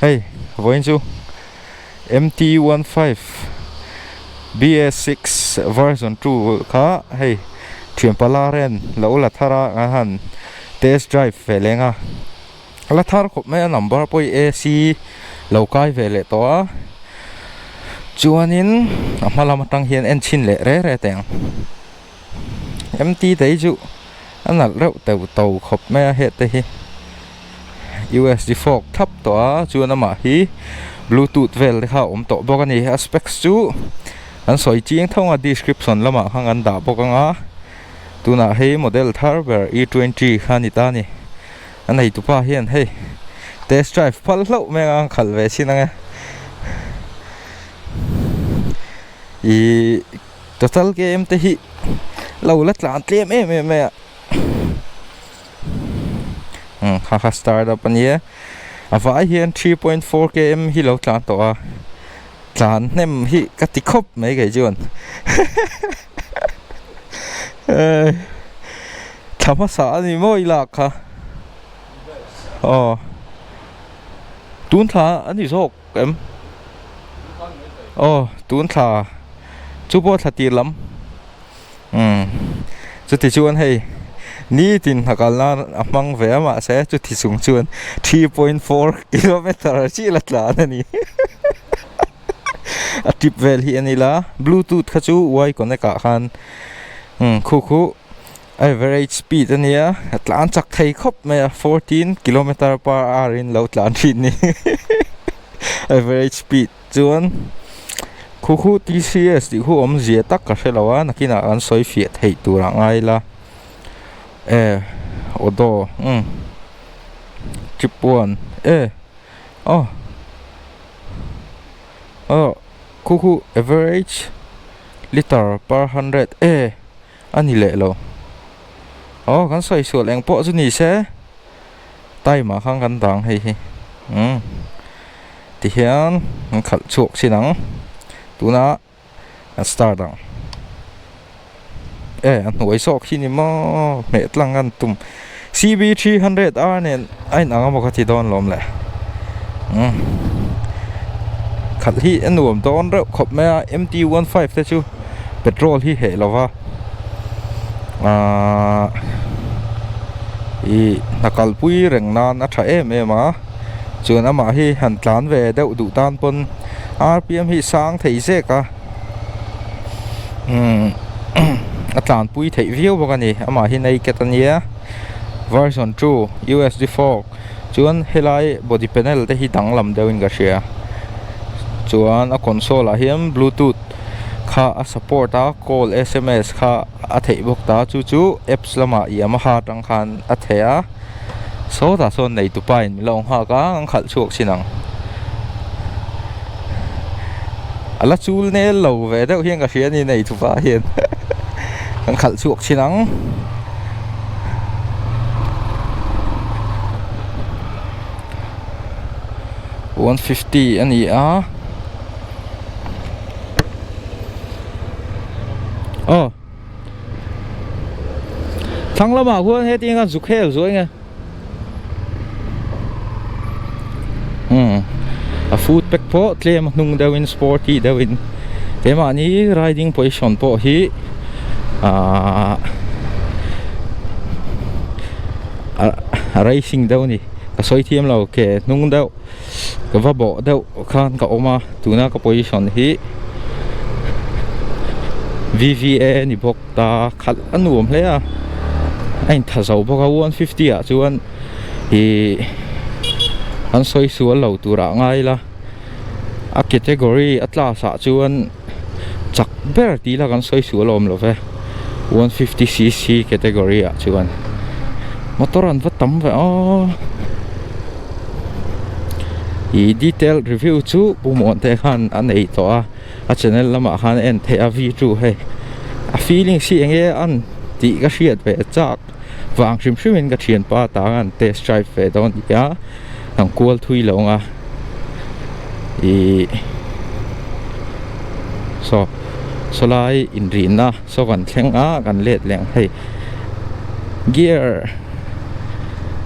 Hey, voin chu MT15 BS6 version 2 kha hey Thianpa Larea lo la thara nga han test drive velenga la thar khop me number poi AC lo kai vele to a chuanin amala matang hian engine le re teng MT tei chu anal reuh teu to khop me he te hi USB fork thap to a chuan ama hi Bluetooth vel kha om to bok ani aspects chu an soi chiang thonga description lama khang an da bok anga tuna hei model Tyre E20 khani ta ni anei tu pa hian hei test drive phal hlo me ang khal ve sinanga i total game te hi lo la tlan tlem me kha start up ania avai hian 3.4 km hi lo tlan to a tlan nem hi katikop mai ge jon thama sa ni moi la kha tun tha ani sok em tun tha chu bo tha ti lam chu ti chuan hei ni tin hakal na amang ve ma se chu thi sung chuan 3.4 km chi la tla ani a tip vel hi ani la Bluetooth kha chu wai connect ka khan khu average speed ania atlan chak thei khop me 14 km/h in lo tlan thin ni average speed chuan khu TCS ti khu om zia tak ka helawa nakina an soi fiat hei tura ngai la odo chip 1 khu average liter per 100 ani le lo kan soi su leng po chu ni se tai ma khang kan dang hei hi ti hian an khal chuk sinang tuna an start dang an hoi sok hi ni mo me tlang an tum CB300R nen ai nang mo kha ti don lom le khal hi an nuam don re khop me MT15 te chu petrol hi he lova i nakal pui reng nan a tha em a chuan ama hi han tlan ve deuh du tan pon RPM hi sang thei se ka a tlan pui thei viu bok ani ama hi nei ketania version 2 USB fork chuan helai body panel te hi dang lam deuhin ka sia chuan a console a hian Bluetooth kha a support a call SMS kha a thei bok ta chu apps lama Yamaha tang khan a thea so ta son nei tu pain mi long ha ka ang khal chuak sinang ala chul ne lo ve deuh hian ka hrian ni nei tu pa hian ang khal chuak sinang $150 ani a thằng lama huan he ting an zuk hel zo nge a food pack po tlem nung dawin sporty dawin tema ni riding position po hi racing daw ni ka soi thiam lo ke nung daw ka va bo daw khan ka oma tuna ka position hi VVA ni bok ta khat anuam hle a anh thà dầu bao gồm 150 à chú anh thì anh soi xuống lầu tu ra ngay là a category atlas à chú anh chắc bé tí là anh soi xuống lồng rồi 150cc category à chú anh motor anh vẫn tắm vậy thì detail review chú bu muốn thấy han anh ấy to à channel là mà han anh thấy a video hay a feeling si anh ấy anh tí cái chuyện về chắc vàng sim sim mình cái chuyện pa ta anh test drive về đó thì á thằng cuốn thui lâu à thì so lại in rin na so gần theng á gần lết leng hay gear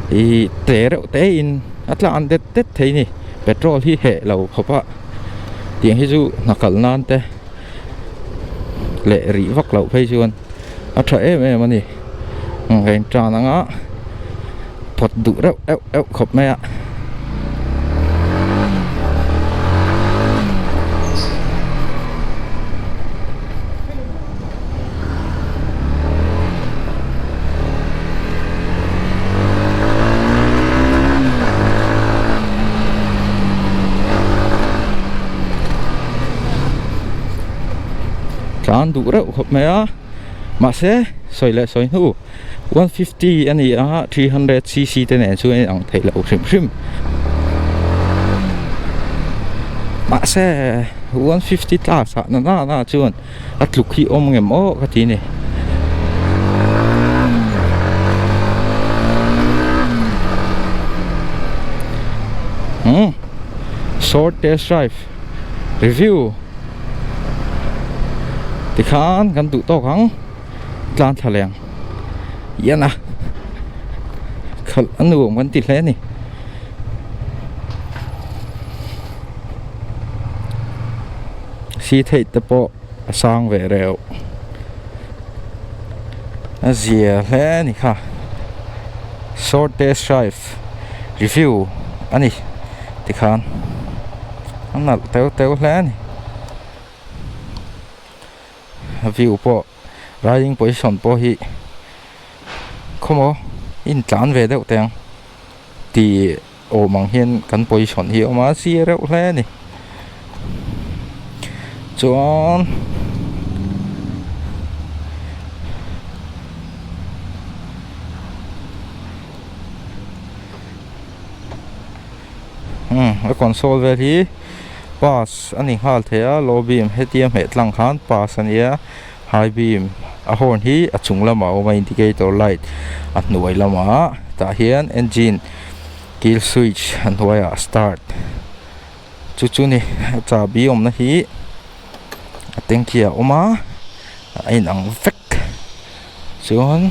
thì té in atla an det thei ni petrol hi he lo khopa tiang hi chu nakal nan te le ri vak lo phei chuan a tha em ani ngen tran anga pot du rau eu khop me a tran du rau khop me a ma se soi le soi nu 150 ani a 300cc te ne chu ang thei lo hrim ma se 150 ta sa na chuan atluk hi om ngem o ka ti ni short test drive review thì khan kan tu to khang tlan thaleng yana khal anu man ti hle ni si thei te po sang ve reu azia hle ni kha short test drive review ani thì khan anal teu hle ni view po riding position po hi khomo in tlan ve deuh teng ti o mang hian kan position hi oma si reuh hle ni chuan a console vel hi pass ani hal thea low beam hetiam he tlang khan pass ania high beam a horn hi a chung lama o ma indicator light a hnuai lama ta hian engine kill switch an hnuai a start chu ni cha bi om na hi a tenkia oma in ang vek chuan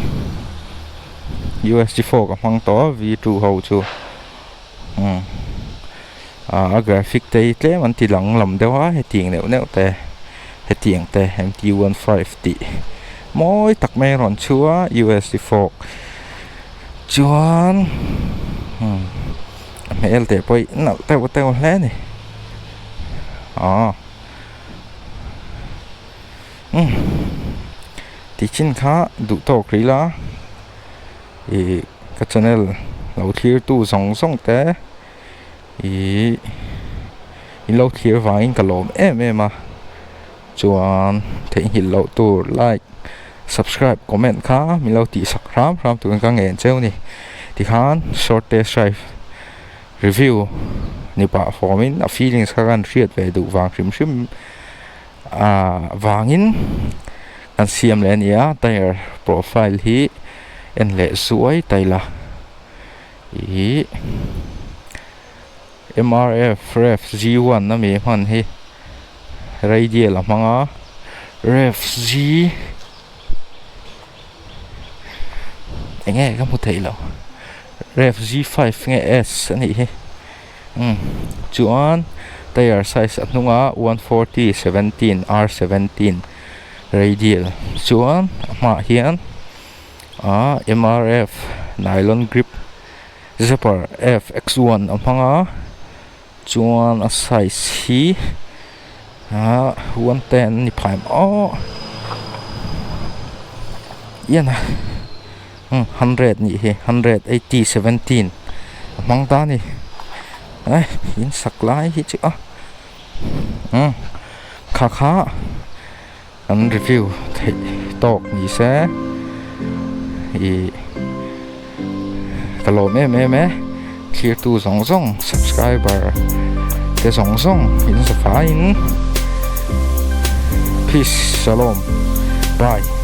USD4 ka hmang to V2 ho chu graphic te tle man ti lang lam dewa he tiang neu te he tiang te MT15 ti moi tak me ron chua USD4 chuan mel te poi nal teu hle ni ti chin kha du to krila e ka channel lo clear tu song te in lo clear vang kalom em a chuan thei hi lo tu like subscribe comment kha mi lo ti sak ram tu ka ngen cheu ni ti khan short test drive review ni pa formin a feelings kha kan riat ve du wang hrim wangin kan siam le nia tire profile hi en le suai taila MRF ref G1 na mi man hi radial amanga ref G nge ka mu thei lo ref G5 nge S ani hi chuan tire size atnunga 140 17 R17 radial chuan ma hian MRF nylon grip zipper FX1 amanga chuan a size hi 110 ni phaim yana 100 ni hi 180 17 mang ta ni ai in sak lai hi chu kha an review thei tok ni se kalom me clear tu zong subscriber te zong in sa fine peace shalom bye